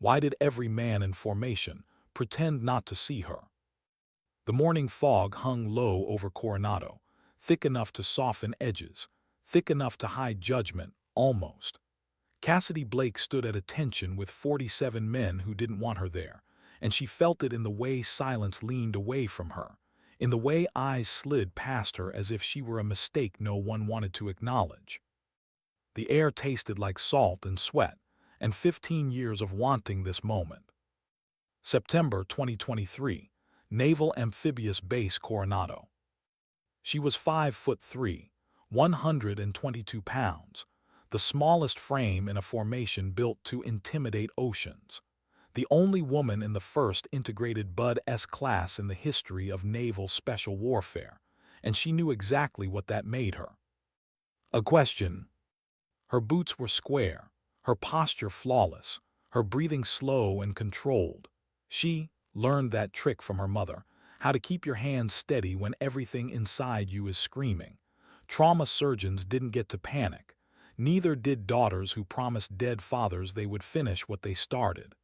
Why did every man in formation pretend not to see her? The morning fog hung low over Coronado, thick enough to soften edges, thick enough to hide judgment, almost. Cassidy Blake stood at attention with 47 men who didn't want her there, and she felt it in the way silence leaned away from her, in the way eyes slid past her as if she were a mistake no one wanted to acknowledge. The air tasted like salt and sweat, and 15 years of wanting this moment. September 2023, Naval Amphibious Base Coronado. She was 5'3", 122 pounds, the smallest frame in a formation built to intimidate oceans, the only woman in the first integrated Bud-S class in the history of naval special warfare, and she knew exactly what that made her. A question. Her boots were square, her posture flawless, her breathing slow and controlled. She learned that trick from her mother, how to keep your hands steady when everything inside you is screaming. Trauma surgeons didn't get to panic. Neither did daughters who promised dead fathers they would finish what they started.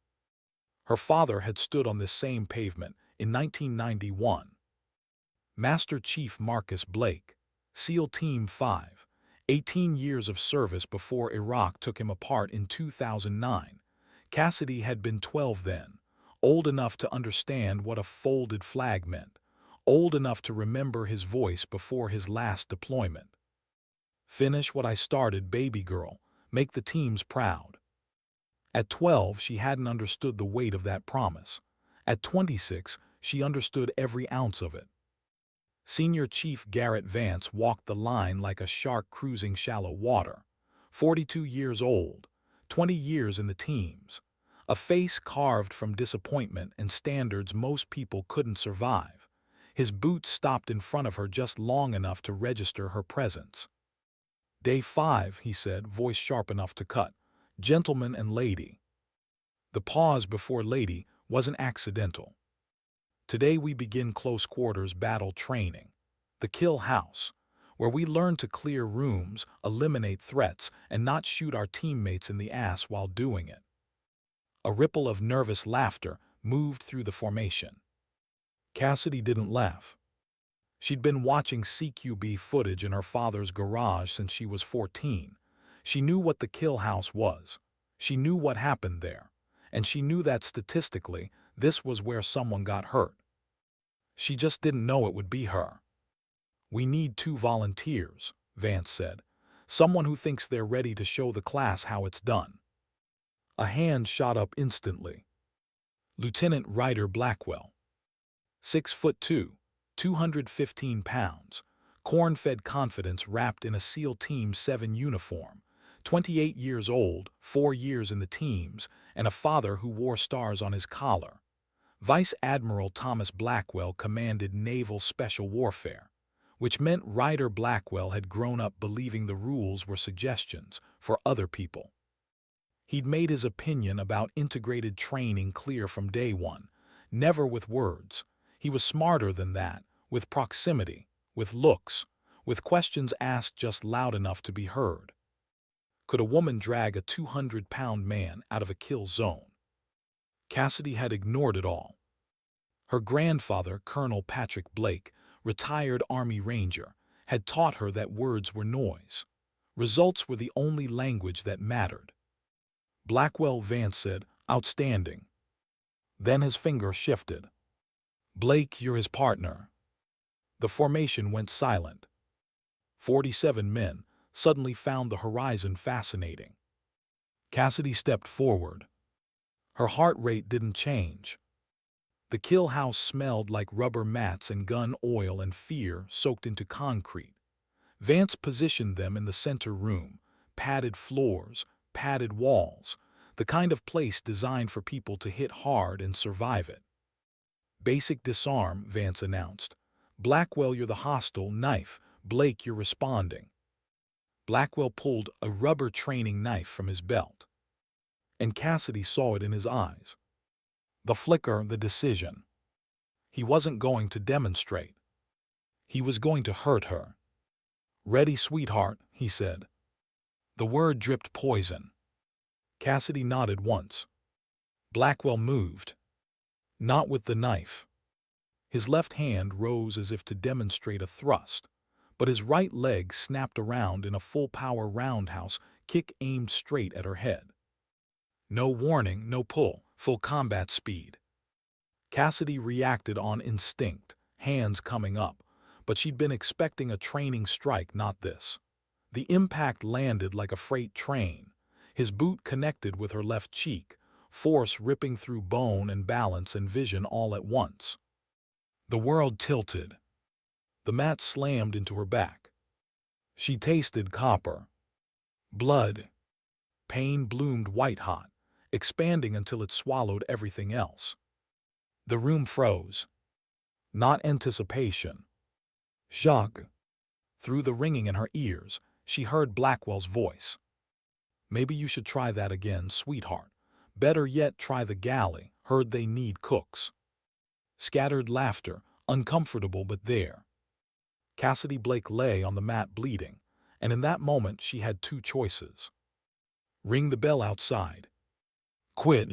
Her father had stood on this same pavement in 1991. Master Chief Marcus Blake, SEAL Team 5, 18 years of service before Iraq took him apart in 2009. Cassidy had been 12 then, old enough to understand what a folded flag meant, old enough to remember his voice before his last deployment. Finish what I started, baby girl, make the teams proud. At 12, she hadn't understood the weight of that promise. At 26, she understood every ounce of it. Senior Chief Garrett Vance walked the line like a shark cruising shallow water. 42 years old, 20 years in the teams, a face carved from disappointment and standards most people couldn't survive. His boots stopped in front of her just long enough to register her presence. Day 5, he said, voice sharp enough to cut. Gentleman and lady. The pause before lady wasn't accidental. Today we begin close quarters battle training. The kill house, where we learn to clear rooms, eliminate threats, and not shoot our teammates in the ass while doing it. A ripple of nervous laughter moved through the formation. Cassidy didn't laugh. She'd been watching CQB footage in her father's garage since she was 14. She knew what the kill house was. She knew what happened there. And she knew that statistically, this was where someone got hurt. She just didn't know it would be her. We need 2 volunteers, Vance said. Someone who thinks they're ready to show the class how it's done. A hand shot up instantly. Lieutenant Ryder Blackwell. 6'2", 215 pounds, corn-fed confidence wrapped in a SEAL Team 7 uniform, 28 years old, 4 years in the teams, and a father who wore stars on his collar. Vice Admiral Thomas Blackwell commanded naval special warfare, which meant Ryder Blackwell had grown up believing the rules were suggestions for other people. He'd made his opinion about integrated training clear from day one, never with words. He was smarter than that, with proximity, with looks, with questions asked just loud enough to be heard. Could a woman drag a 200-pound man out of a kill zone? Cassidy had ignored it all. Her grandfather, Colonel Patrick Blake, retired Army Ranger, had taught her that words were noise. Results were the only language that mattered. Blackwell, Vance said, outstanding. Then his finger shifted. Blake, you're his partner. The formation went silent. 47 men suddenly found the horizon fascinating. Cassidy stepped forward. Her heart rate didn't change. The kill house smelled like rubber mats and gun oil and fear soaked into concrete. Vance positioned them in the center room, padded floors, padded walls, the kind of place designed for people to hit hard and survive it. Basic disarm, Vance announced. Blackwell, you're the hostile knife. Blake, you're responding. Blackwell pulled a rubber training knife from his belt. And Cassidy saw it in his eyes. The flicker, the decision. He wasn't going to demonstrate. He was going to hurt her. Ready, sweetheart, he said. The word dripped poison. Cassidy nodded once. Blackwell moved, not with the knife. His left hand rose as if to demonstrate a thrust, but his right leg snapped around in a full-power roundhouse kick aimed straight at her head. No warning, no pull, full combat speed. Cassidy reacted on instinct, hands coming up, but she'd been expecting a training strike, not this. The impact landed like a freight train. His boot connected with her left cheek, force ripping through bone and balance and vision all at once. The world tilted. The mat slammed into her back. She tasted copper. Blood. Pain bloomed white-hot, expanding until it swallowed everything else. The room froze. Not anticipation. Shock. Through the ringing in her ears, she heard Blackwell's voice. "Maybe you should try that again, sweetheart. Better yet, try the galley. Heard they need cooks." Scattered laughter, uncomfortable but there. Cassidy Blake lay on the mat bleeding, and in that moment she had two choices. Ring the bell outside. Quit.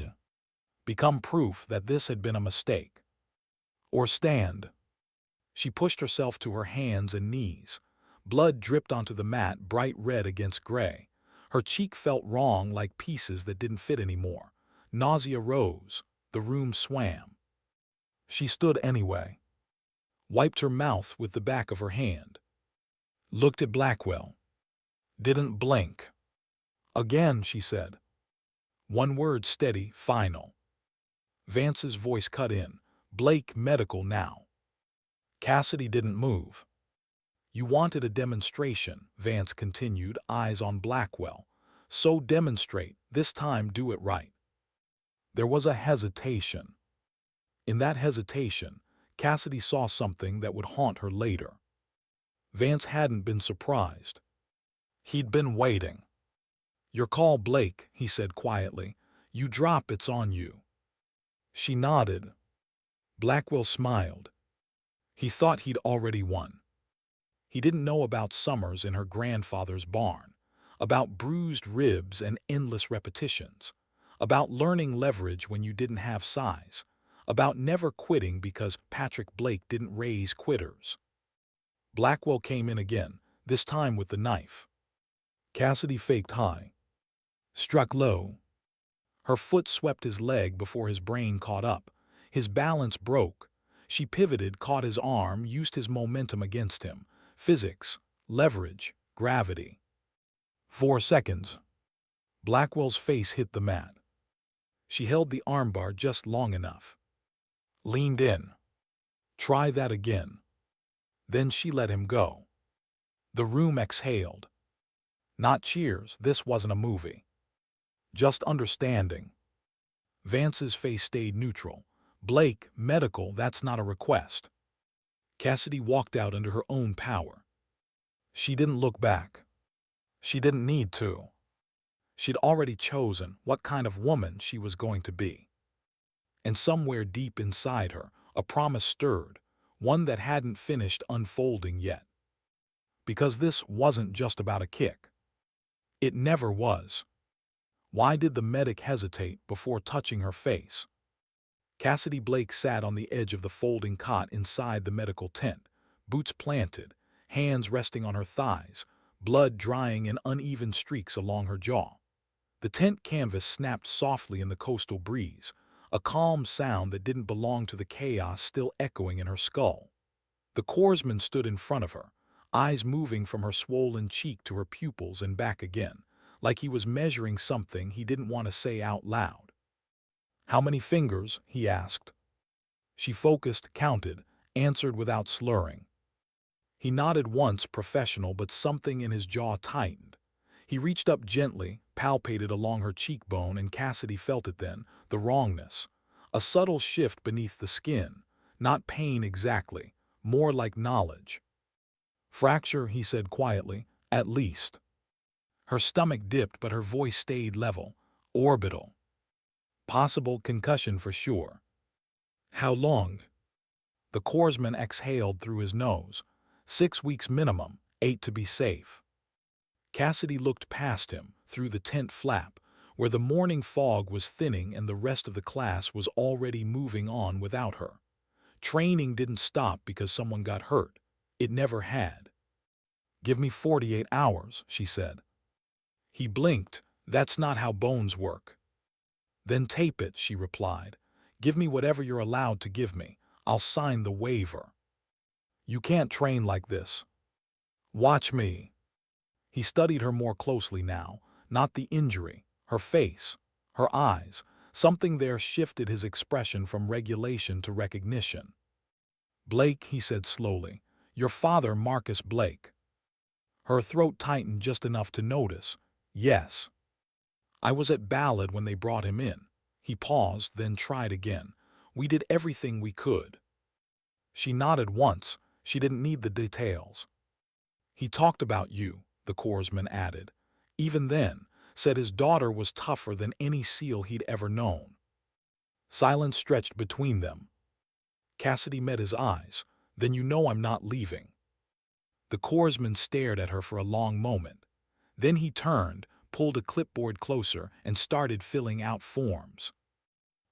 Become proof that this had been a mistake. Or stand. She pushed herself to her hands and knees. Blood dripped onto the mat, bright red against gray. Her cheek felt wrong, like pieces that didn't fit anymore. Nausea rose. The room swam. She stood anyway. Wiped her mouth with the back of her hand. Looked at Blackwell. Didn't blink. "Again," she said. One word, steady, final. Vance's voice cut in. "Blake, medical now." Cassidy didn't move. "You wanted a demonstration," Vance continued, eyes on Blackwell. "So demonstrate, this time do it right." There was a hesitation. In that hesitation, Cassidy saw something that would haunt her later. Vance hadn't been surprised. He'd been waiting. "Your call, Blake," he said quietly. "You drop, it's on you." She nodded. Blackwell smiled. He thought he'd already won. He didn't know about summers in her grandfather's barn, about bruised ribs and endless repetitions, about learning leverage when you didn't have size, about never quitting because Patrick Blake didn't raise quitters. Blackwell came in again, this time with the knife. Cassidy faked high. Struck low. Her foot swept his leg before his brain caught up. His balance broke. She pivoted, caught his arm, used his momentum against him. Physics, leverage, gravity. 4 seconds. Blackwell's face hit the mat. She held the armbar just long enough. Leaned in. Try that again. Then she let him go. The room exhaled. Not cheers, this wasn't a movie. Just understanding. Vance's face stayed neutral. "Blake, medical, that's not a request." Cassidy walked out under her own power. She didn't look back. She didn't need to. She'd already chosen what kind of woman she was going to be. And somewhere deep inside her, a promise stirred, one that hadn't finished unfolding yet. Because this wasn't just about a kick. It never was. Why did the medic hesitate before touching her face? Cassidy Blake sat on the edge of the folding cot inside the medical tent, boots planted, hands resting on her thighs, blood drying in uneven streaks along her jaw. The tent canvas snapped softly in the coastal breeze, a calm sound that didn't belong to the chaos still echoing in her skull. The corpsman stood in front of her, eyes moving from her swollen cheek to her pupils and back again, like he was measuring something he didn't want to say out loud. "How many fingers?" he asked. She focused, counted, answered without slurring. He nodded once, professional, but something in his jaw tightened. He reached up gently, palpated along her cheekbone, and Cassidy felt it then, the wrongness. A subtle shift beneath the skin, not pain exactly, more like knowledge. "Fracture," he said quietly, "at least." Her stomach dipped, but her voice stayed level. "Orbital. Possible concussion for sure." "How long?" The corpsman exhaled through his nose. 6 weeks minimum, 8 to be safe." Cassidy looked past him, through the tent flap, where the morning fog was thinning and the rest of the class was already moving on without her. Training didn't stop because someone got hurt. It never had. "Give me 48 hours," she said. He blinked. "That's not how bones work." "Then tape it," she replied. "Give me whatever you're allowed to give me. I'll sign the waiver." "You can't train like this." "Watch me." He studied her more closely now, not the injury, her face, her eyes. Something there shifted his expression from regulation to recognition. "Blake," he said slowly. "Your father, Marcus Blake." Her throat tightened just enough to notice. "Yes." "I was at Ballad when they brought him in." He paused, then tried again. "We did everything we could." She nodded once. She didn't need the details. "He talked about you," the corpsman added. "Even then, said his daughter was tougher than any SEAL he'd ever known." Silence stretched between them. Cassidy met his eyes. "Then you know I'm not leaving." The corpsman stared at her for a long moment. Then he turned, pulled a clipboard closer, and started filling out forms.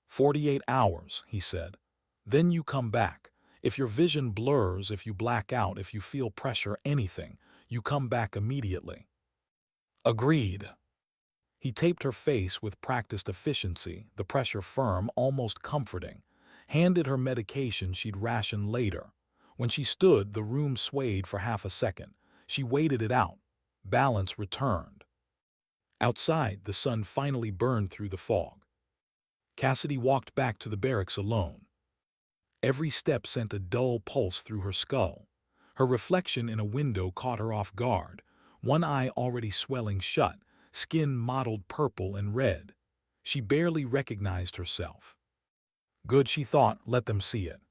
48 hours, he said. Then you come back. If your vision blurs, if you black out, if you feel pressure, anything, you come back immediately." "Agreed." He taped her face with practiced efficiency, the pressure firm, almost comforting. Handed her medication she'd ration later. When she stood, the room swayed for half a second. She waited it out. Balance returned. Outside, the sun finally burned through the fog. Cassidy walked back to the barracks alone. Every step sent a dull pulse through her skull. Her reflection in a window caught her off guard, one eye already swelling shut, skin mottled purple and red. She barely recognized herself. Good, she thought, let them see it.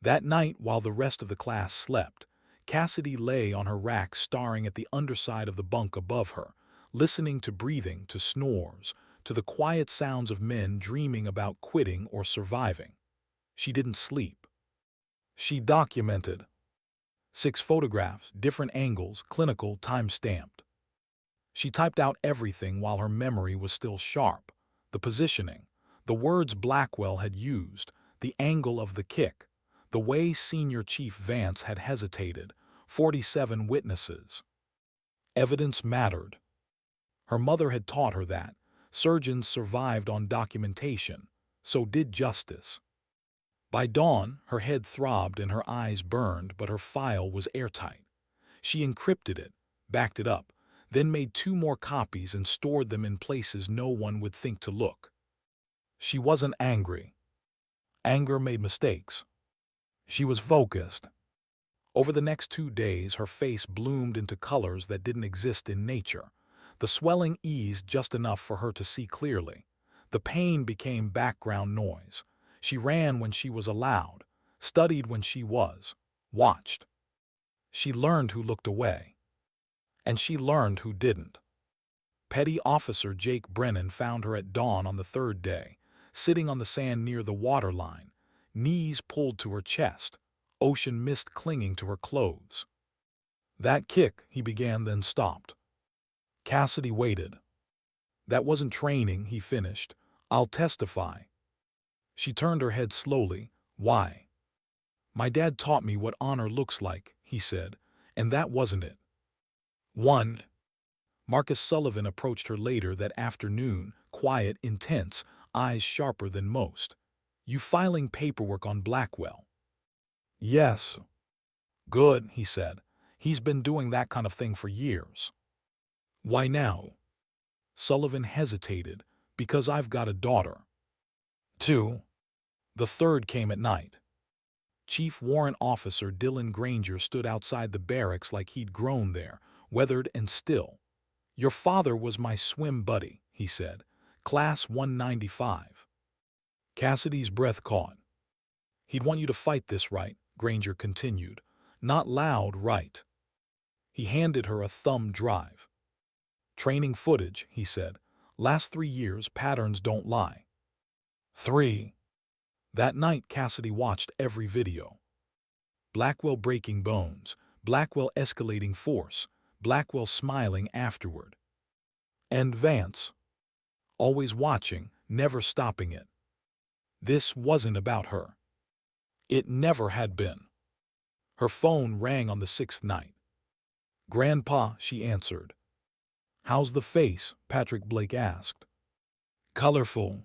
That night, while the rest of the class slept, Cassidy lay on her rack staring at the underside of the bunk above her, listening to breathing, to snores, to the quiet sounds of men dreaming about quitting or surviving. She didn't sleep. She documented. 6 photographs, different angles, clinical, time-stamped. She typed out everything while her memory was still sharp. The positioning, the words Blackwell had used, the angle of the kick, the way Senior Chief Vance had hesitated, 47 witnesses. Evidence mattered. Her mother had taught her that. Surgeons survived on documentation. So did justice. By dawn, her head throbbed and her eyes burned, but her file was airtight. She encrypted it, backed it up, then made 2 more copies and stored them in places no one would think to look. She wasn't angry. Anger made mistakes. She was focused. Over the next 2 days, her face bloomed into colors that didn't exist in nature. The swelling eased just enough for her to see clearly. The pain became background noise. She ran when she was allowed, studied when she was, watched. She learned who looked away. And she learned who didn't. Petty Officer Jake Brennan found her at dawn on the 3rd day, sitting on the sand near the waterline, knees pulled to her chest, ocean mist clinging to her clothes. "That kick," he began, then stopped. Cassidy waited. "That wasn't training," he finished. "I'll testify." She turned her head slowly. "Why?" "My dad taught me what honor looks like," he said, "and that wasn't it." 1. Marcus Sullivan approached her later that afternoon, quiet, intense, eyes sharper than most. "You filing paperwork on Blackwell?" "Yes." "Good," he said. "He's been doing that kind of thing for years." "Why now?" Sullivan hesitated. "Because I've got a daughter." 2. The 3rd came at night. Chief Warrant Officer Dylan Granger stood outside the barracks like he'd grown there, weathered and still. "Your father was my swim buddy," he said. "Class 195. Cassidy's breath caught. "He'd want you to fight this right," Granger continued. "Not loud, right." He handed her a thumb drive. "Training footage," he said. "Last 3 years, patterns don't lie." 3. That night, Cassidy watched every video. Blackwell breaking bones, Blackwell escalating force, Blackwell smiling afterward. And Vance. always watching, never stopping it. This wasn't about her. It never had been. Her phone rang on the sixth night. "Grandpa," she answered. "How's the face?" Patrick Blake asked. "Colorful.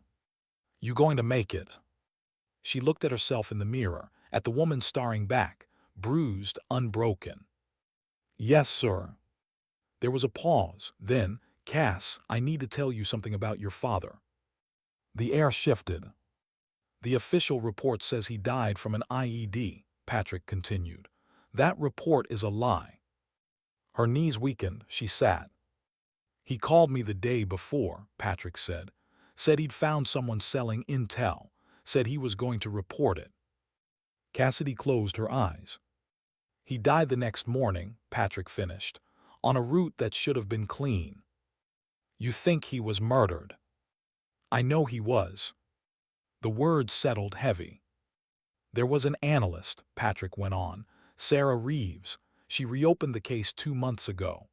You going to make it?" She looked at herself in the mirror, at the woman staring back, bruised, unbroken. "Yes, sir." There was a pause. Then, "Cass, I need to tell you something about your father." The air shifted. "The official report says he died from an IED," Patrick continued. "That report is a lie." Her knees weakened. She sat. "He called me the day before," Patrick said. "Said he'd found someone selling intel. Said he was going to report it." Cassidy closed her eyes. "He died the next morning," Patrick finished, "on a route that should have been clean." "You think he was murdered?" "I know he was." The words settled heavy. "There was an analyst," Patrick went on, "Sarah Reeves. She reopened the case 2 months ago."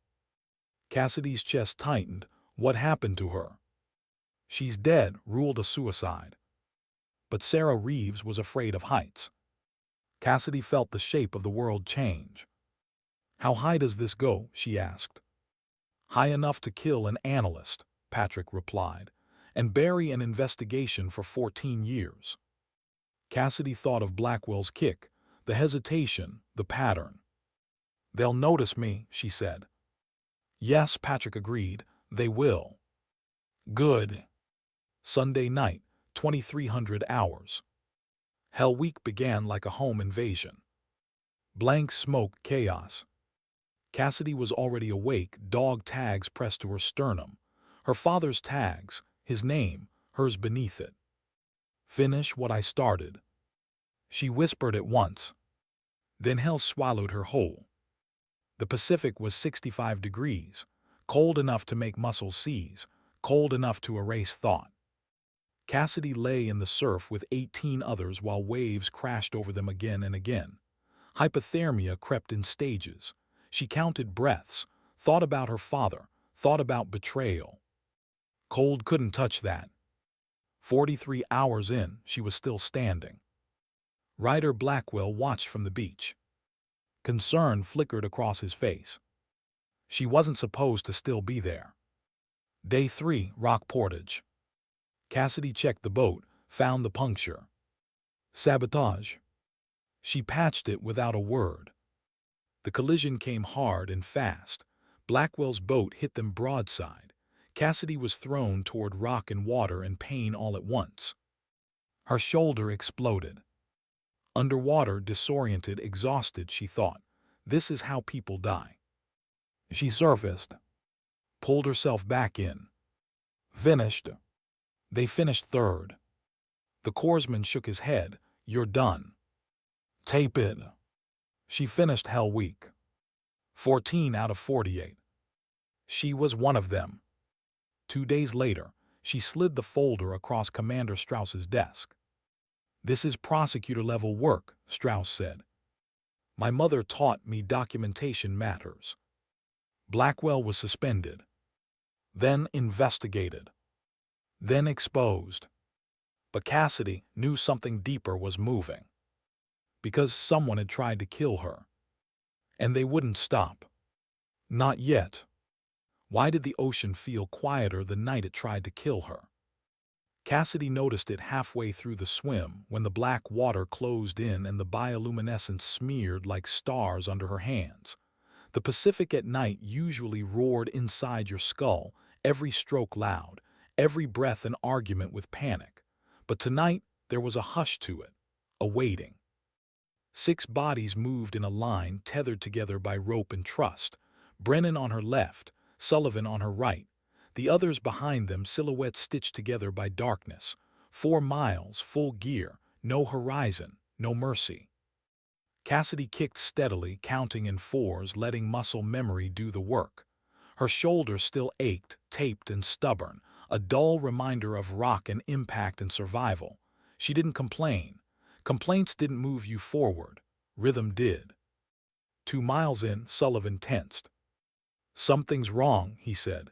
Cassidy's chest tightened. "What happened to her?" "She's dead," ruled a suicide. But Sarah Reeves was afraid of heights. Cassidy felt the shape of the world change. "How high does this go?" she asked. "High enough to kill an analyst," Patrick replied, "and bury an investigation for 14 years. Cassidy thought of Blackwell's kick, the hesitation, the pattern. "They'll notice me," she said. "Yes," Patrick agreed, "they will." "Good." Sunday night, 2300 hours. Hell Week began like a home invasion. Blank smoke, chaos. Cassidy was already awake, dog tags pressed to her sternum. Her father's tags, his name, hers beneath it. "Finish what I started." She whispered it once. Then hell swallowed her whole. The Pacific was 65 degrees, cold enough to make muscles seize, cold enough to erase thought. Cassidy lay in the surf with 18 others while waves crashed over them again and again. Hypothermia crept in stages. She counted breaths, thought about her father, thought about betrayal. Cold couldn't touch that. 43 hours in, she was still standing. Ryder Blackwell watched from the beach. Concern flickered across his face. She wasn't supposed to still be there. Day 3, Rock Portage. Cassidy checked the boat, found the puncture. Sabotage. She patched it without a word. The collision came hard and fast. Blackwell's boat hit them broadside. Cassidy was thrown toward rock and water and pain all at once. Her shoulder exploded. Underwater, disoriented, exhausted, she thought, "This is how people die." She surfaced, pulled herself back in. Finished. They finished third. The corpsman shook his head. "You're done." "Tape it." She finished Hell Week. 14 out of 48. She was one of them. 2 days later, she slid the folder across Commander Strauss's desk. "This is prosecutor-level work," Strauss said. "My mother taught me documentation matters." Blackwell was suspended, then investigated, then exposed. But Cassidy knew something deeper was moving. Because someone had tried to kill her. And they wouldn't stop. Not yet. Why did the ocean feel quieter the night it tried to kill her? Cassidy noticed it halfway through the swim when the black water closed in and the bioluminescence smeared like stars under her hands. The Pacific at night usually roared inside your skull, every stroke loud, every breath an argument with panic. But tonight there was a hush to it, a waiting. 6 bodies moved in a line tethered together by rope and trust. Brennan on her left, Sullivan on her right. The others behind them, silhouettes stitched together by darkness. 4 miles, full gear, no horizon, no mercy. Cassidy kicked steadily, counting in 4s, letting muscle memory do the work. Her shoulder still ached, taped and stubborn, a dull reminder of rock and impact and survival. She didn't complain. Complaints didn't move you forward. Rhythm did. 2 miles in, Sullivan tensed. "Something's wrong," he said.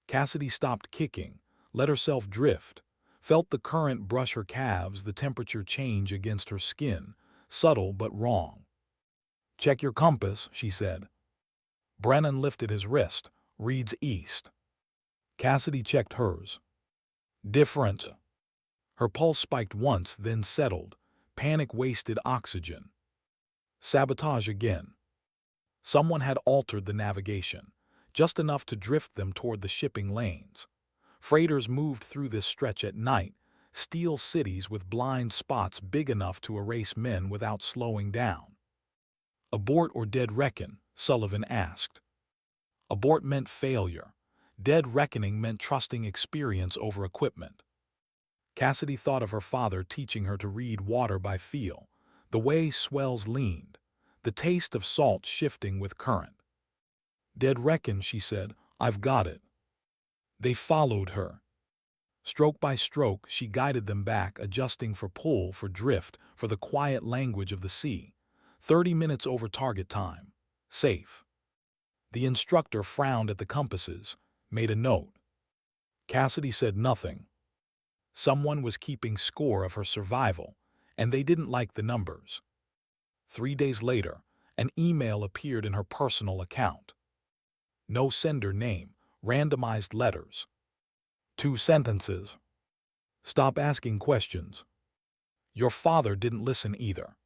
Cassidy stopped kicking, let herself drift, felt the current brush her calves, the temperature change against her skin, subtle but wrong. "Check your compass," she said. Brennan lifted his wrist. "Reads east." Cassidy checked hers. "Different." Her pulse spiked once, then settled. Panic wasted oxygen. Sabotage again. Someone had altered the navigation, just enough to drift them toward the shipping lanes. Freighters moved through this stretch at night, steel cities with blind spots big enough to erase men without slowing down. "Abort or dead reckon?" Sullivan asked. Abort meant failure. Dead reckoning meant trusting experience over equipment. Cassidy thought of her father teaching her to read water by feel, the way swells leaned, the taste of salt shifting with current. "Dead reckon," she said. "I've got it." They followed her. Stroke by stroke, she guided them back, adjusting for pull, for drift, for the quiet language of the sea. 30 minutes over target time. Safe. The instructor frowned at the compasses, made a note. Cassidy said nothing. Someone was keeping score of her survival, and they didn't like the numbers. 3 days later, an email appeared in her personal account. No sender name, randomized letters. 2 sentences. "Stop asking questions." Your father didn't listen either.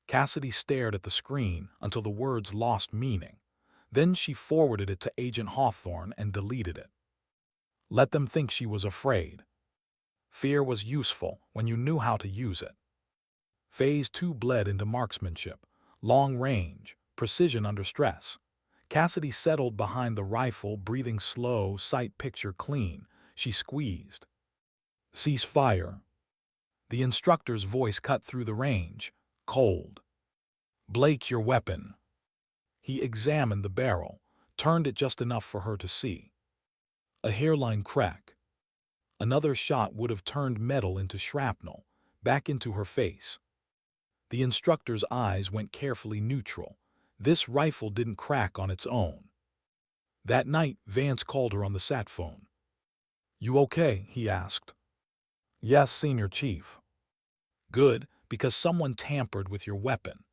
Cassidy stared at the screen until the words lost meaning. Then she forwarded it to Agent Hawthorne and deleted it. Let them think she was afraid. Fear was useful when you knew how to use it. Phase 2 bled into marksmanship, long range, precision under stress. Cassidy settled behind the rifle, breathing slow, sight picture clean. She squeezed. "Cease fire." The instructor's voice cut through the range, cold. "Blake your weapon." He examined the barrel, turned it just enough for her to see. A hairline crack. Another shot would have turned metal into shrapnel, back into her face. The instructor's eyes went carefully neutral. This rifle didn't crack on its own. That night, Vance called her on the sat phone. "You okay?" he asked. "Yes, Senior Chief." "Good, because someone tampered with your weapon.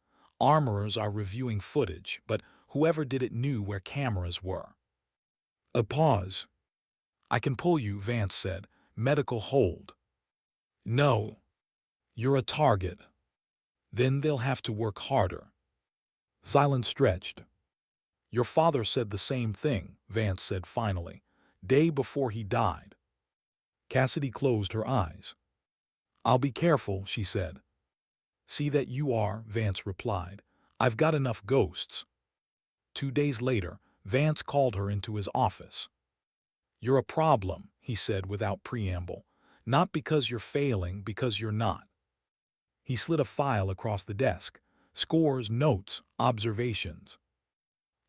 Armorers are reviewing footage, but whoever did it knew where cameras were." A pause. "I can pull you," Vance said. "Medical hold." "No. You're a target. Then they'll have to work harder." Silence stretched. "Your father said the same thing," Vance said finally, "day before he died." Cassidy closed her eyes. "I'll be careful," she said. "See that you are," Vance replied. "I've got enough ghosts." 2 days later, Vance called her into his office. "You're a problem," he said without preamble. "Not because you're failing, because you're not." He slid a file across the desk. Scores, notes, observations.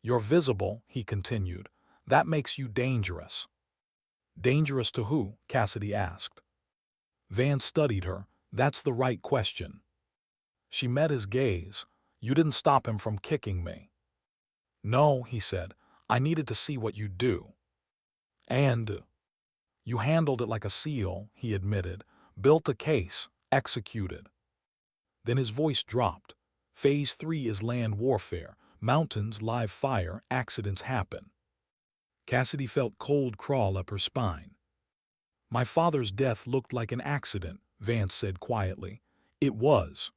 "You're visible," he continued. "That makes you dangerous." "Dangerous to who?" Cassidy asked. Vance studied her. "That's the right question." She met his gaze. "You didn't stop him from kicking me." "No," he said. "I needed to see what you'd do." "And you handled it like a SEAL," he admitted. "Built a case, executed." Then his voice dropped. "Phase 3 is land warfare. Mountains, live fire, accidents happen." Cassidy felt cold crawl up her spine. "My father's death looked like an accident," Vance said quietly. "It was."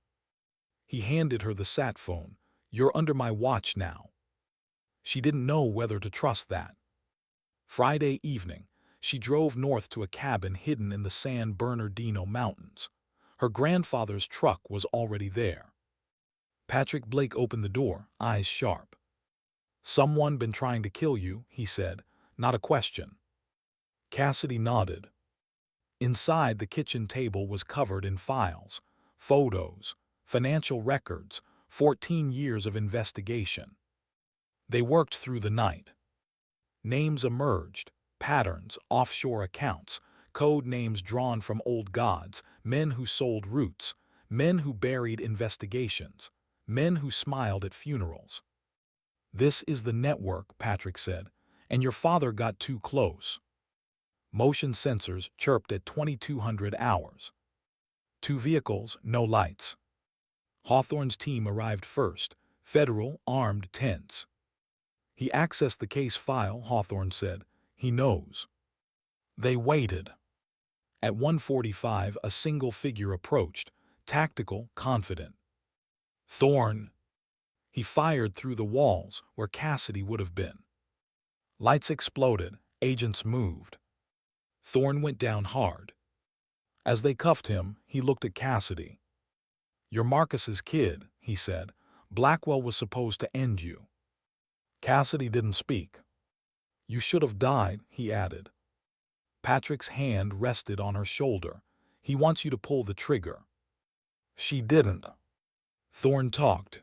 He handed her the sat phone. "You're under my watch now." She didn't know whether to trust that. Friday evening, she drove north to a cabin hidden in the San Bernardino Mountains. Her grandfather's truck was already there. Patrick Blake opened the door, eyes sharp. "Someone been trying to kill you," he said. "Not a question." Cassidy nodded. Inside, the kitchen table was covered in files, photos, financial records, 14 years of investigation. They worked through the night. Names emerged, patterns, offshore accounts, code names drawn from old gods, men who sold roots, men who buried investigations, men who smiled at funerals. "This is the network," Patrick said, "and your father got too close." Motion sensors chirped at 2200 hours. 2 vehicles, no lights. Hawthorne's team arrived first, federal, armed, tense. He accessed the case file, Hawthorne said. He knows. They waited. At 1:45, a single figure approached, tactical, confident. Thorne. He fired through the walls where Cassidy would have been. Lights exploded, agents moved. Thorne went down hard. As they cuffed him, he looked at Cassidy. "You're Marcus's kid," he said. "Blackwell was supposed to end you." Cassidy didn't speak. "You should have died," he added. Patrick's hand rested on her shoulder. "He wants you to pull the trigger." She didn't. Thorne talked.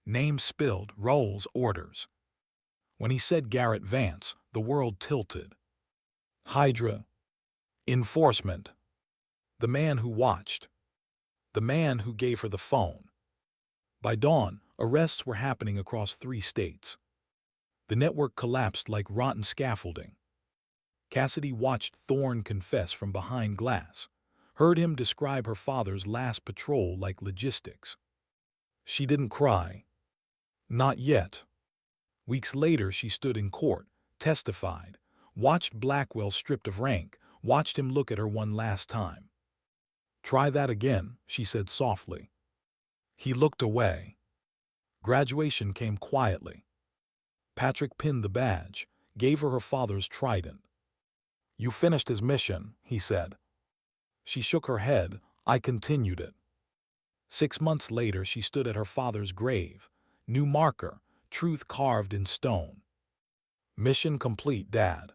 Names spilled, roles, orders. When he said Garrett Vance, the world tilted. Hydra. Enforcement. The man who watched. The man who gave her the phone. By dawn, arrests were happening across 3 states. The network collapsed like rotten scaffolding. Cassidy watched Thorne confess from behind glass, heard him describe her father's last patrol like logistics. She didn't cry. Not yet. Weeks later, she stood in court, testified, watched Blackwell stripped of rank, watched him look at her one last time. "Try that again," she said softly. He looked away. Graduation came quietly. Patrick pinned the badge, gave her father's trident. "You finished his mission," he said. She shook her head. "I continued it." 6 months later, she stood at her father's grave. New marker, truth carved in stone. "Mission complete, Dad."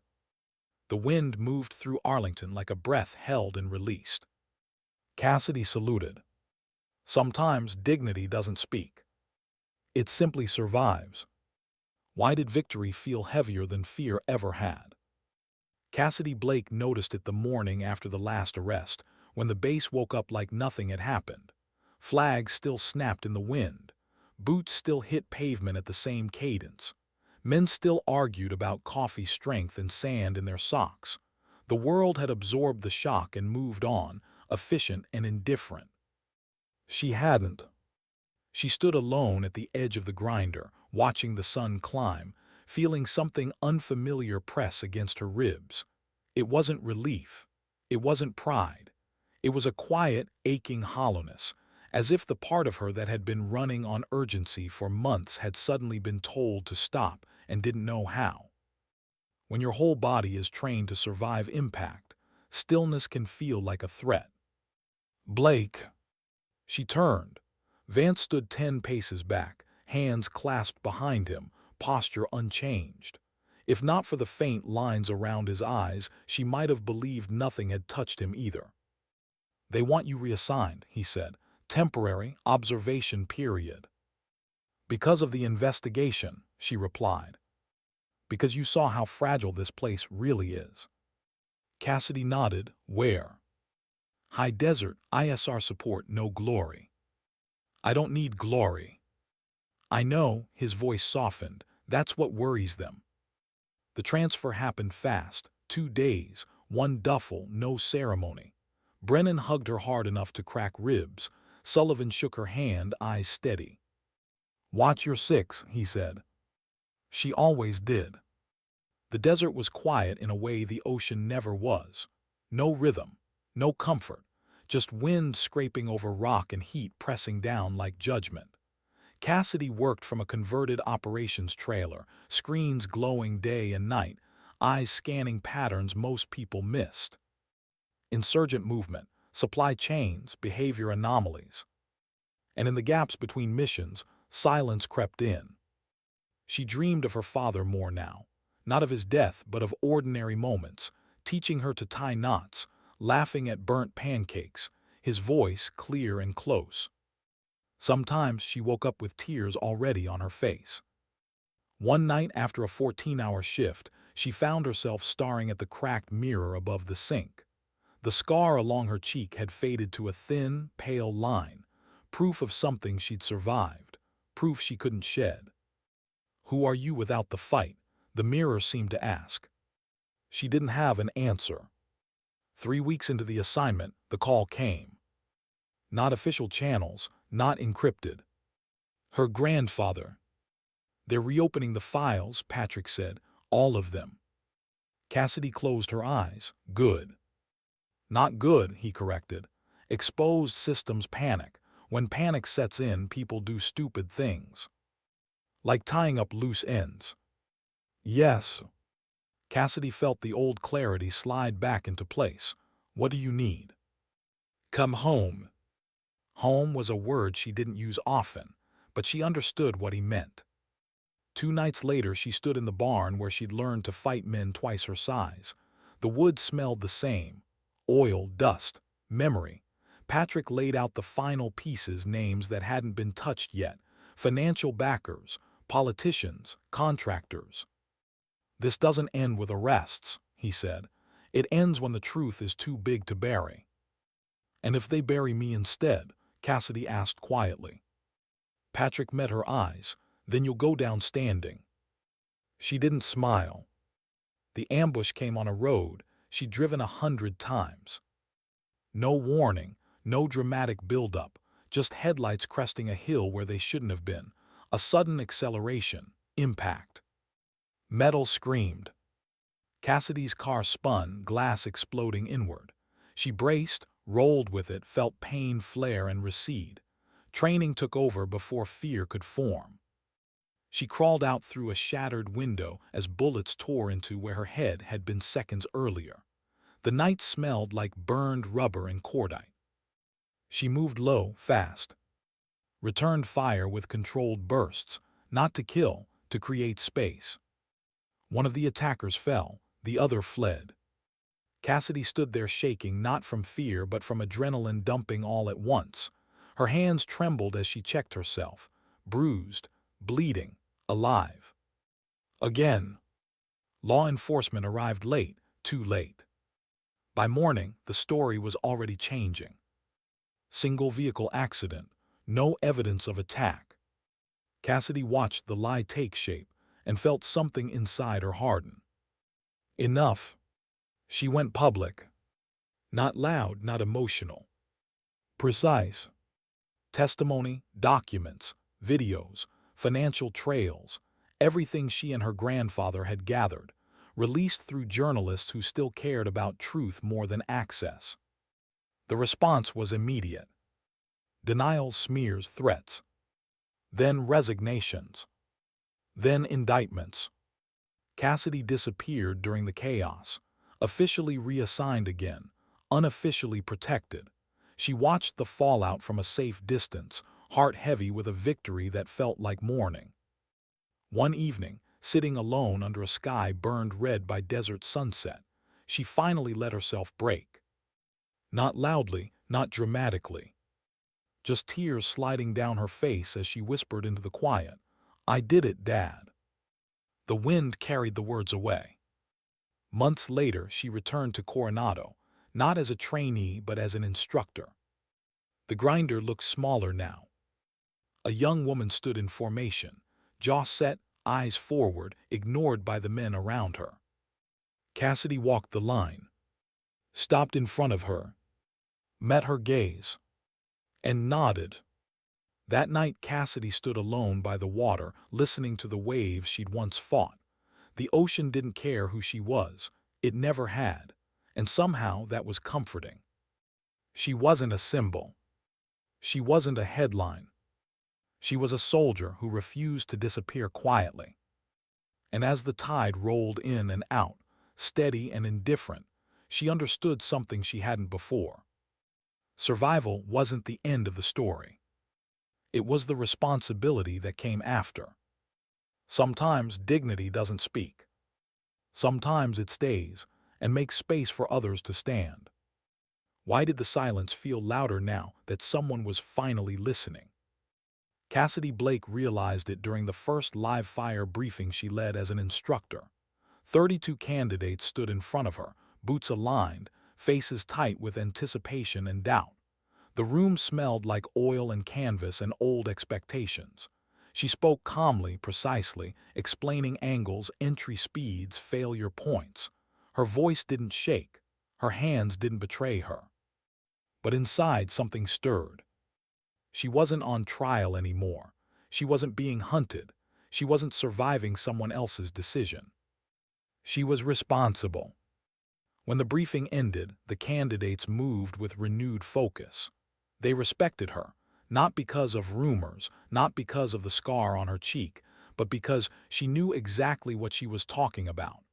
The wind moved through Arlington like a breath held and released. Cassidy saluted. Sometimes dignity doesn't speak. It simply survives. Why did victory feel heavier than fear ever had? Cassidy Blake noticed it the morning after the last arrest, when the base woke up like nothing had happened. Flags still snapped in the wind. Boots still hit pavement at the same cadence. Men still argued about coffee strength and sand in their socks. The world had absorbed the shock and moved on, efficient and indifferent. She hadn't. She stood alone at the edge of the grinder, watching the sun climb, feeling something unfamiliar press against her ribs. It wasn't relief. It wasn't pride. It was a quiet, aching hollowness, as if the part of her that had been running on urgency for months had suddenly been told to stop and didn't know how. When your whole body is trained to survive impact, stillness can feel like a threat. "Blake." She turned. Vance stood 10 paces back, hands clasped behind him, posture unchanged. If not for the faint lines around his eyes, she might have believed nothing had touched him either. "They want you reassigned," he said. "Temporary, observation period." "Because of the investigation," she replied. "Because you saw how fragile this place really is." Cassidy nodded. "Where?" "High desert, ISR support, no glory." "I don't need glory." "I know," his voice softened. "That's what worries them." The transfer happened fast. 2 days, 1 duffel, no ceremony. Brennan hugged her hard enough to crack ribs. Sullivan shook her hand, eyes steady. "Watch your 6," he said. She always did. The desert was quiet in a way the ocean never was. No rhythm, no comfort, just wind scraping over rock and heat pressing down like judgment. Cassidy worked from a converted operations trailer, screens glowing day and night, eyes scanning patterns most people missed. Insurgent movement, supply chains, behavior anomalies. And in the gaps between missions, silence crept in. She dreamed of her father more now, not of his death but of ordinary moments, teaching her to tie knots, laughing at burnt pancakes, his voice clear and close. Sometimes she woke up with tears already on her face. One night after a 14-hour shift, she found herself staring at the cracked mirror above the sink. The scar along her cheek had faded to a thin, pale line, proof of something she'd survived, proof she couldn't shed. "Who are you without the fight?" the mirror seemed to ask. She didn't have an answer. 3 weeks into the assignment, the call came. Not official channels, not encrypted. Her grandfather. "They're reopening the files," Patrick said. "All of them." Cassidy closed her eyes. "Good." "Not good," he corrected. "Exposed systems panic. When panic sets in, people do stupid things. Like tying up loose ends." "Yes." Cassidy felt the old clarity slide back into place. "What do you need?" "Come home." Home was a word she didn't use often, but she understood what he meant. 2 nights later, she stood in the barn where she'd learned to fight men twice her size. The wood smelled the same. Oil, dust, memory. Patrick laid out the final pieces, names that hadn't been touched yet. Financial backers, politicians, contractors. "This doesn't end with arrests," he said. "It ends when the truth is too big to bury." "And if they bury me instead?" Cassidy asked quietly. Patrick met her eyes. "Then you'll go down standing." She didn't smile. The ambush came on a road she'd driven 100 times. No warning, no dramatic buildup, just headlights cresting a hill where they shouldn't have been. A sudden acceleration, impact. Metal screamed. Cassidy's car spun, glass exploding inward. She braced, rolled with it, felt pain flare and recede. Training took over before fear could form. She crawled out through a shattered window as bullets tore into where her head had been seconds earlier. The night smelled like burned rubber and cordite. She moved low, fast. Returned fire with controlled bursts, not to kill, to create space. One of the attackers fell, the other fled. Cassidy stood there shaking, not from fear but from adrenaline dumping all at once. Her hands trembled as she checked herself, bruised, bleeding, alive. Again. Law enforcement arrived late, too late. By morning, the story was already changing. Single vehicle accident, no evidence of attack. Cassidy watched the lie take shape and felt something inside her harden. Enough. She went public. Not loud, not emotional. Precise. Testimony, documents, videos, financial trails, everything she and her grandfather had gathered, released through journalists who still cared about truth more than access. The response was immediate. Denials, smears, threats. Then resignations. Then indictments. Cassidy disappeared during the chaos, officially reassigned again, unofficially protected. She watched the fallout from a safe distance, heart heavy with a victory that felt like mourning. One evening, sitting alone under a sky burned red by desert sunset, she finally let herself break. Not loudly, not dramatically. Just tears sliding down her face as she whispered into the quiet, "I did it, Dad." The wind carried the words away. Months later, she returned to Coronado, not as a trainee but as an instructor. The grinder looked smaller now. A young woman stood in formation, jaw set, eyes forward, ignored by the men around her. Cassidy walked the line, stopped in front of her, met her gaze, and nodded. That night, Cassidy stood alone by the water, listening to the waves she'd once fought. The ocean didn't care who she was. It never had. And somehow that was comforting. She wasn't a symbol. She wasn't a headline. She was a soldier who refused to disappear quietly. And as the tide rolled in and out, steady and indifferent, she understood something she hadn't before. Survival wasn't the end of the story. It was the responsibility that came after. Sometimes dignity doesn't speak. Sometimes it stays and makes space for others to stand. Why did the silence feel louder now that someone was finally listening? Cassidy Blake realized it during the first live fire briefing she led as an instructor. 32 candidates stood in front of her, boots aligned, faces tight with anticipation and doubt. The room smelled like oil and canvas and old expectations. She spoke calmly, precisely, explaining angles, entry speeds, failure points. Her voice didn't shake. Her hands didn't betray her. But inside something stirred. She wasn't on trial anymore. She wasn't being hunted. She wasn't surviving someone else's decision. She was responsible. When the briefing ended, the candidates moved with renewed focus. They respected her, not because of rumors, not because of the scar on her cheek, but because she knew exactly what she was talking about.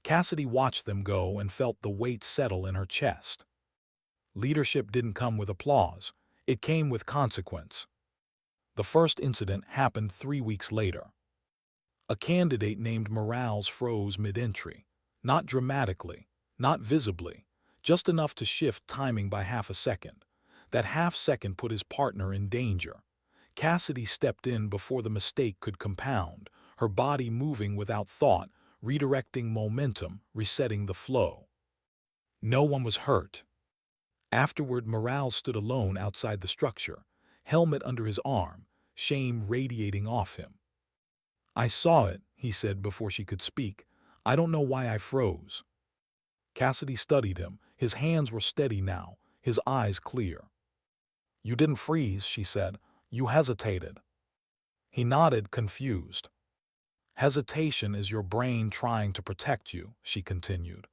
Cassidy watched them go and felt the weight settle in her chest. Leadership didn't come with applause. It came with consequence. The first incident happened 3 weeks later. A candidate named Morales froze mid-entry. Not dramatically, not visibly, just enough to shift timing by half a second. That half second put his partner in danger. Cassidy stepped in before the mistake could compound, her body moving without thought, redirecting momentum, resetting the flow. No one was hurt. Afterward, Morales stood alone outside the structure, helmet under his arm, shame radiating off him. "I saw it," he said before she could speak. "I don't know why I froze." Cassidy studied him. His hands were steady now, his eyes clear. "You didn't freeze," she said. "You hesitated." He nodded, confused. "Hesitation is your brain trying to protect you," she continued.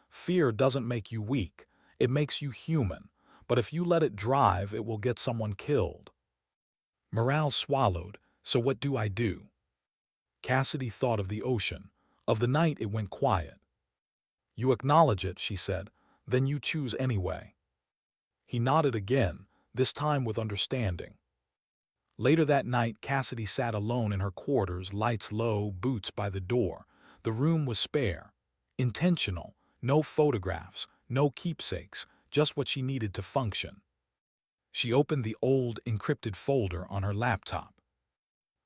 "Fear doesn't make you weak. It makes you human. But if you let it drive, it will get someone killed." Morale swallowed. "So what do I do?" Cassidy thought of the ocean, of the night it went quiet. "You acknowledge it," she said. "Then you choose anyway." He nodded again, this time with understanding. Later that night, Cassidy sat alone in her quarters, lights low, boots by the door. The room was spare. Intentional. No photographs, no keepsakes, just what she needed to function. She opened the old, encrypted folder on her laptop.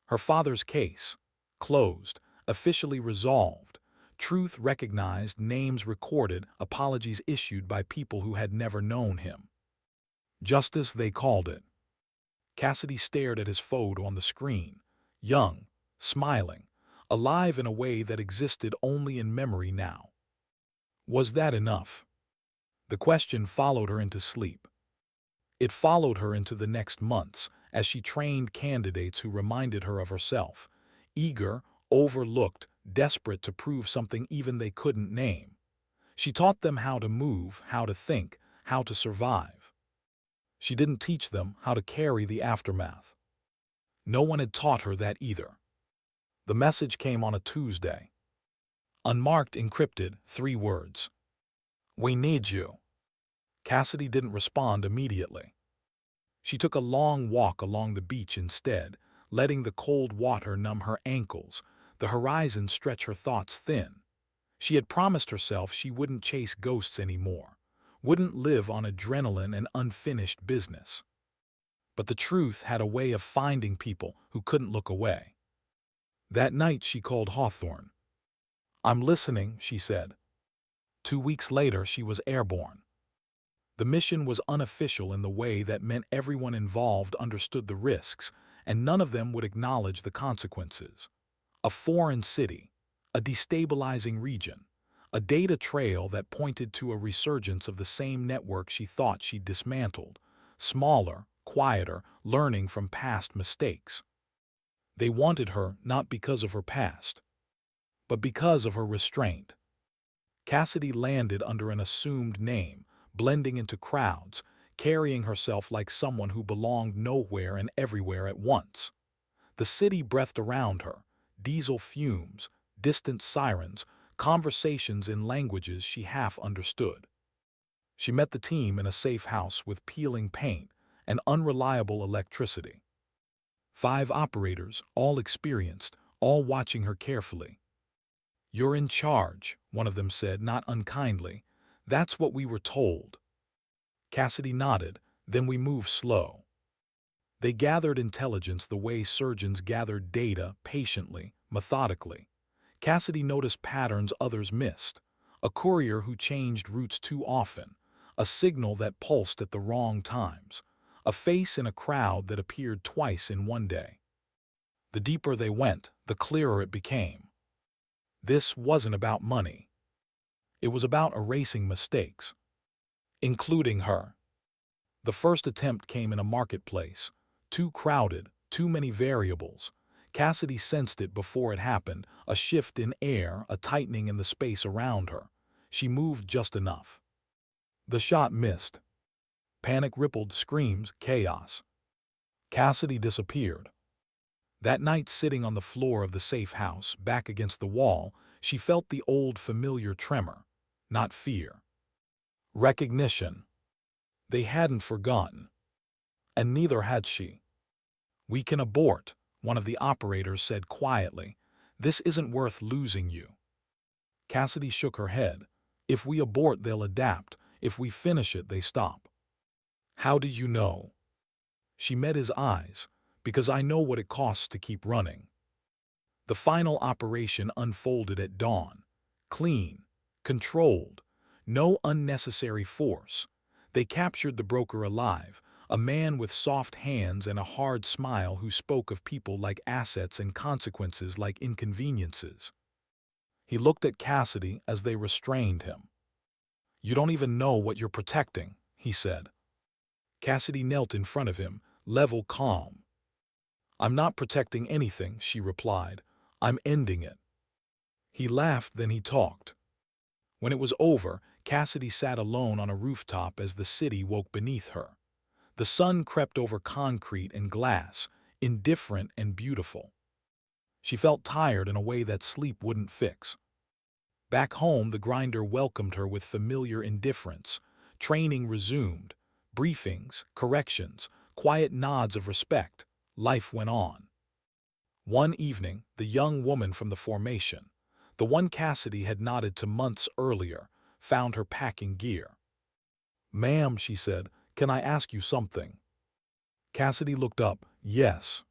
Her father's case. Closed. Officially resolved. Truth recognized, names recorded, apologies issued by people who had never known him. Justice, they called it. Cassidy stared at his photo on the screen. Young, smiling, alive in a way that existed only in memory now. Was that enough? The question followed her into sleep. It followed her into the next months as she trained candidates who reminded her of herself. Eager, overlooked, desperate to prove something even they couldn't name. She taught them how to move, how to think, how to survive. She didn't teach them how to carry the aftermath. No one had taught her that either. The message came on a Tuesday. Unmarked, encrypted, 3 words. "We need you." Cassidy didn't respond immediately. She took a long walk along the beach instead, letting the cold water numb her ankles, the horizon stretch her thoughts thin. She had promised herself she wouldn't chase ghosts anymore, wouldn't live on adrenaline and unfinished business. But the truth had a way of finding people who couldn't look away. That night she called Hawthorne. "I'm listening," she said. 2 weeks later she was airborne. The mission was unofficial in the way that meant everyone involved understood the risks, and none of them would acknowledge the consequences. A foreign city, a destabilizing region, a data trail that pointed to a resurgence of the same network she thought she'd dismantled, smaller, quieter, learning from past mistakes. They wanted her not because of her past, but because of her restraint. Cassidy landed under an assumed name, blending into crowds, carrying herself like someone who belonged nowhere and everywhere at once. The city breathed around her, diesel fumes, distant sirens, conversations in languages she half understood. She met the team in a safe house with peeling paint and unreliable electricity. 5 operators, all experienced, all watching her carefully. "You're in charge," one of them said, not unkindly. "That's what we were told." Cassidy nodded. "Then we move slow." They gathered intelligence the way surgeons gathered data, patiently, methodically. Cassidy noticed patterns others missed. A courier who changed routes too often. A signal that pulsed at the wrong times. A face in a crowd that appeared twice in one day. The deeper they went, the clearer it became. This wasn't about money. It was about erasing mistakes, including her. The first attempt came in a marketplace. Too crowded, too many variables. Cassidy sensed it before it happened, a shift in air, a tightening in the space around her. She moved just enough. The shot missed. Panic rippled, screams, chaos. Cassidy disappeared. That night, sitting on the floor of the safe house, back against the wall, she felt the old familiar tremor. Not fear. Recognition. They hadn't forgotten. And neither had she. "We can abort," one of the operators said quietly. "This isn't worth losing you." Cassidy shook her head. "If we abort, they'll adapt. If we finish it, they stop." "How do you know?" She met his eyes. "Because I know what it costs to keep running." The final operation unfolded at dawn. Clean. Controlled. No unnecessary force. They captured the broker alive, a man with soft hands and a hard smile who spoke of people like assets and consequences like inconveniences. He looked at Cassidy as they restrained him. "You don't even know what you're protecting," he said. Cassidy knelt in front of him, level, calm. "I'm not protecting anything," she replied. "I'm ending it." He laughed, then he talked. When it was over, Cassidy sat alone on a rooftop as the city woke beneath her. The sun crept over concrete and glass, indifferent and beautiful. She felt tired in a way that sleep wouldn't fix. Back home, the grinder welcomed her with familiar indifference. Training resumed. Briefings, corrections, quiet nods of respect. Life went on. One evening, the young woman from the formation, the one Cassidy had nodded to months earlier, found her packing gear. "Ma'am," she said, "can I ask you something?" Cassidy looked up. "Yes."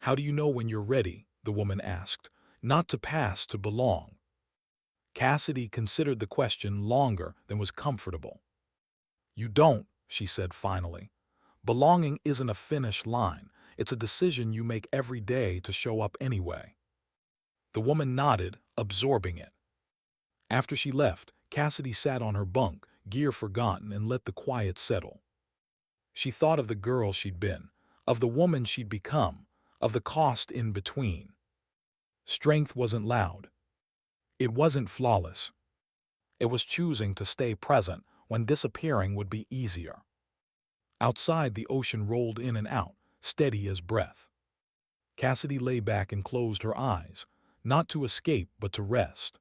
"How do you know when you're ready?" the woman asked. "Not to pass, to belong." Cassidy considered the question longer than was comfortable. "You don't," she said finally. "Belonging isn't a finish line. It's a decision you make every day to show up anyway." The woman nodded, absorbing it. After she left, Cassidy sat on her bunk, gear forgotten, and let the quiet settle. She thought of the girl she'd been, of the woman she'd become, of the cost in between. Strength wasn't loud. It wasn't flawless. It was choosing to stay present when disappearing would be easier. Outside, the ocean rolled in and out, steady as breath. Cassidy lay back and closed her eyes, not to escape but to rest.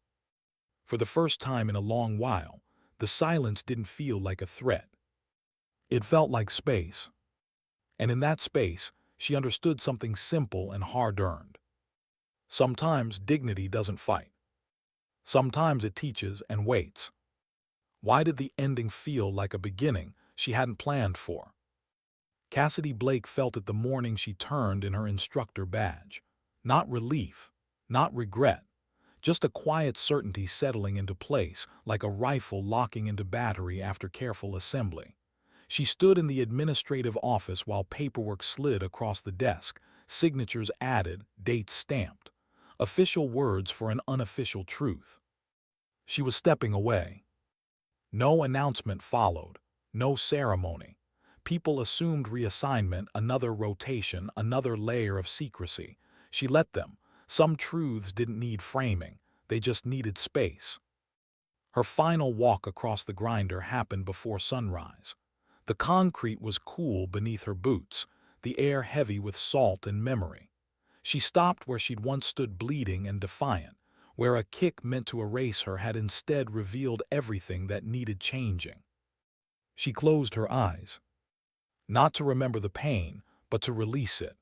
For the first time in a long while, the silence didn't feel like a threat. It felt like space. And in that space, she understood something simple and hard-earned. Sometimes dignity doesn't fight. Sometimes it teaches and waits. Why did the ending feel like a beginning she hadn't planned for? Cassidy Blake felt it the morning she turned in her instructor badge. Not relief, not regret, just a quiet certainty settling into place, like a rifle locking into battery after careful assembly. She stood in the administrative office while paperwork slid across the desk, signatures added, dates stamped. Official words for an unofficial truth. She was stepping away. No announcement followed, no ceremony. People assumed reassignment, another rotation, another layer of secrecy. She let them. Some truths didn't need framing, they just needed space. Her final walk across the grinder happened before sunrise. The concrete was cool beneath her boots, the air heavy with salt and memory. She stopped where she'd once stood bleeding and defiant, where a kick meant to erase her had instead revealed everything that needed changing. She closed her eyes. Not to remember the pain, but to release it.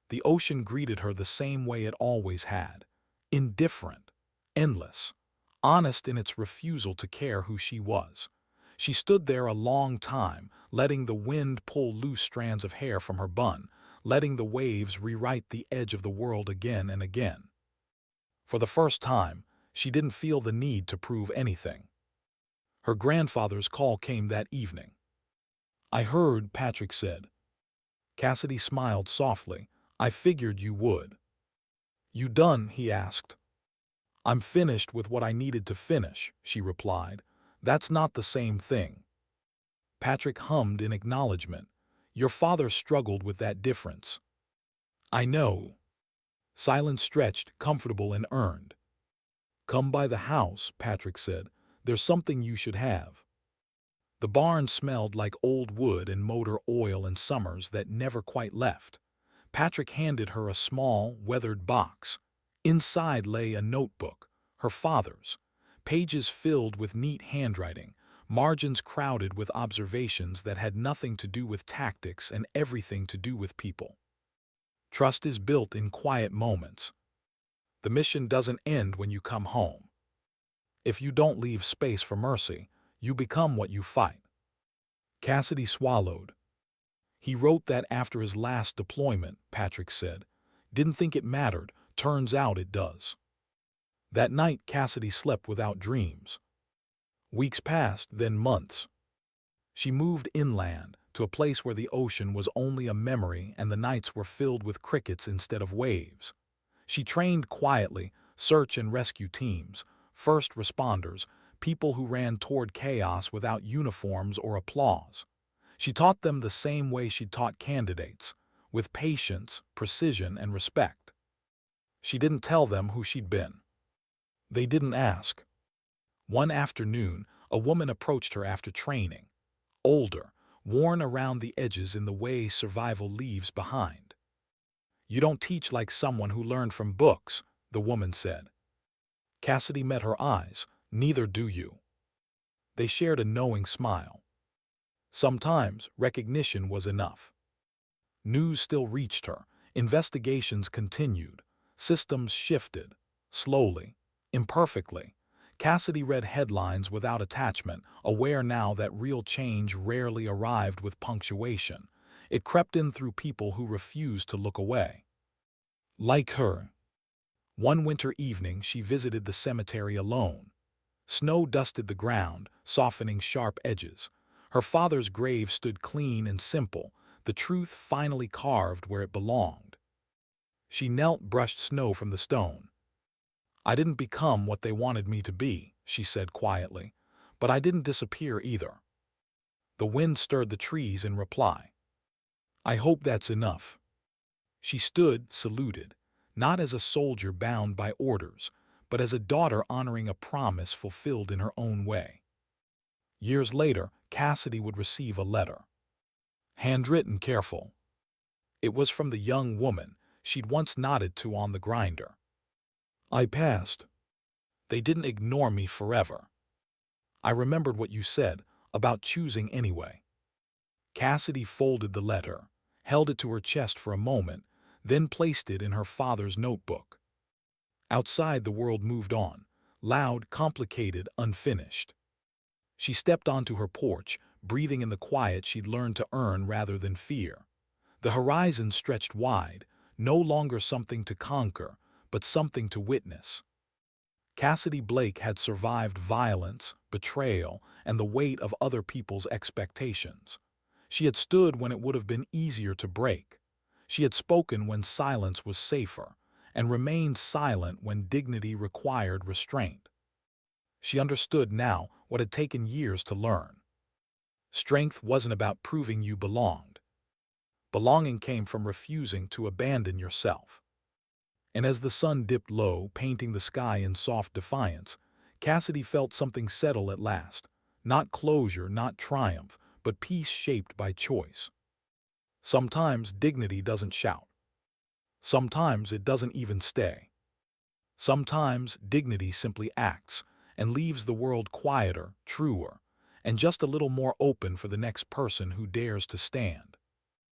The ocean greeted her the same way it always had. Indifferent, endless, honest in its refusal to care who she was. She stood there a long time, letting the wind pull loose strands of hair from her bun, letting the waves rewrite the edge of the world again and again. For the first time, she didn't feel the need to prove anything. Her grandfather's call came that evening. "I heard," Patrick said. Cassidy smiled softly. "I figured you would." "You done?" he asked. I'm finished with what I needed to finish, she replied. That's not the same thing. Patrick hummed in acknowledgement. Your father struggled with that difference. I know. Silence stretched, comfortable and earned. Come by the house, Patrick said. There's something you should have. The barn smelled like old wood and motor oil and summers that never quite left. Patrick handed her a small, weathered box. Inside lay a notebook, her father's, pages filled with neat handwriting, margins crowded with observations that had nothing to do with tactics and everything to do with people. Trust is built in quiet moments. The mission doesn't end when you come home. If you don't leave space for mercy, you become what you fight. Cassidy swallowed. He wrote that after his last deployment, Patrick said. Didn't think it mattered, turns out it does. That night Cassidy slept without dreams. Weeks passed, then months. She moved inland, to a place where the ocean was only a memory and the nights were filled with crickets instead of waves. She trained quietly, search and rescue teams, first responders, people who ran toward chaos without uniforms or applause. She taught them the same way she'd taught candidates, with patience, precision, and respect. She didn't tell them who she'd been. They didn't ask. One afternoon, a woman approached her after training, older, worn around the edges in the way survival leaves behind. You don't teach like someone who learned from books, the woman said. Cassidy met her eyes. Neither do you. They shared a knowing smile. Sometimes recognition was enough. News still reached her. Investigations continued. Systems shifted. Slowly. Imperfectly. Cassidy read headlines without attachment, aware now that real change rarely arrived with punctuation. It crept in through people who refused to look away. Like her. One winter evening she visited the cemetery alone. Snow dusted the ground, softening sharp edges. Her father's grave stood clean and simple, the truth finally carved where it belonged. She knelt, brushed snow from the stone. I didn't become what they wanted me to be, she said quietly, but I didn't disappear either. The wind stirred the trees in reply. I hope that's enough. She stood, saluted, not as a soldier bound by orders, but as a daughter honoring a promise fulfilled in her own way. Years later, Cassidy would receive a letter. Handwritten, careful. It was from the young woman she'd once nodded to on the grinder. I passed. They didn't ignore me forever. I remembered what you said about choosing anyway. Cassidy folded the letter, held it to her chest for a moment, then placed it in her father's notebook. Outside the world moved on, loud, complicated, unfinished. She stepped onto her porch, breathing in the quiet she'd learned to earn rather than fear. The horizon stretched wide, no longer something to conquer, but something to witness. Cassidy Blake had survived violence, betrayal, and the weight of other people's expectations. She had stood when it would have been easier to break. She had spoken when silence was safer, and remained silent when dignity required restraint. She understood now what had taken years to learn. Strength wasn't about proving you belonged. Belonging came from refusing to abandon yourself. And as the sun dipped low, painting the sky in soft defiance, Cassidy felt something settle at last. Not closure, not triumph, but peace shaped by choice. Sometimes dignity doesn't shout. Sometimes it doesn't even stay. Sometimes dignity simply acts and leaves the world quieter, truer, and just a little more open for the next person who dares to stand.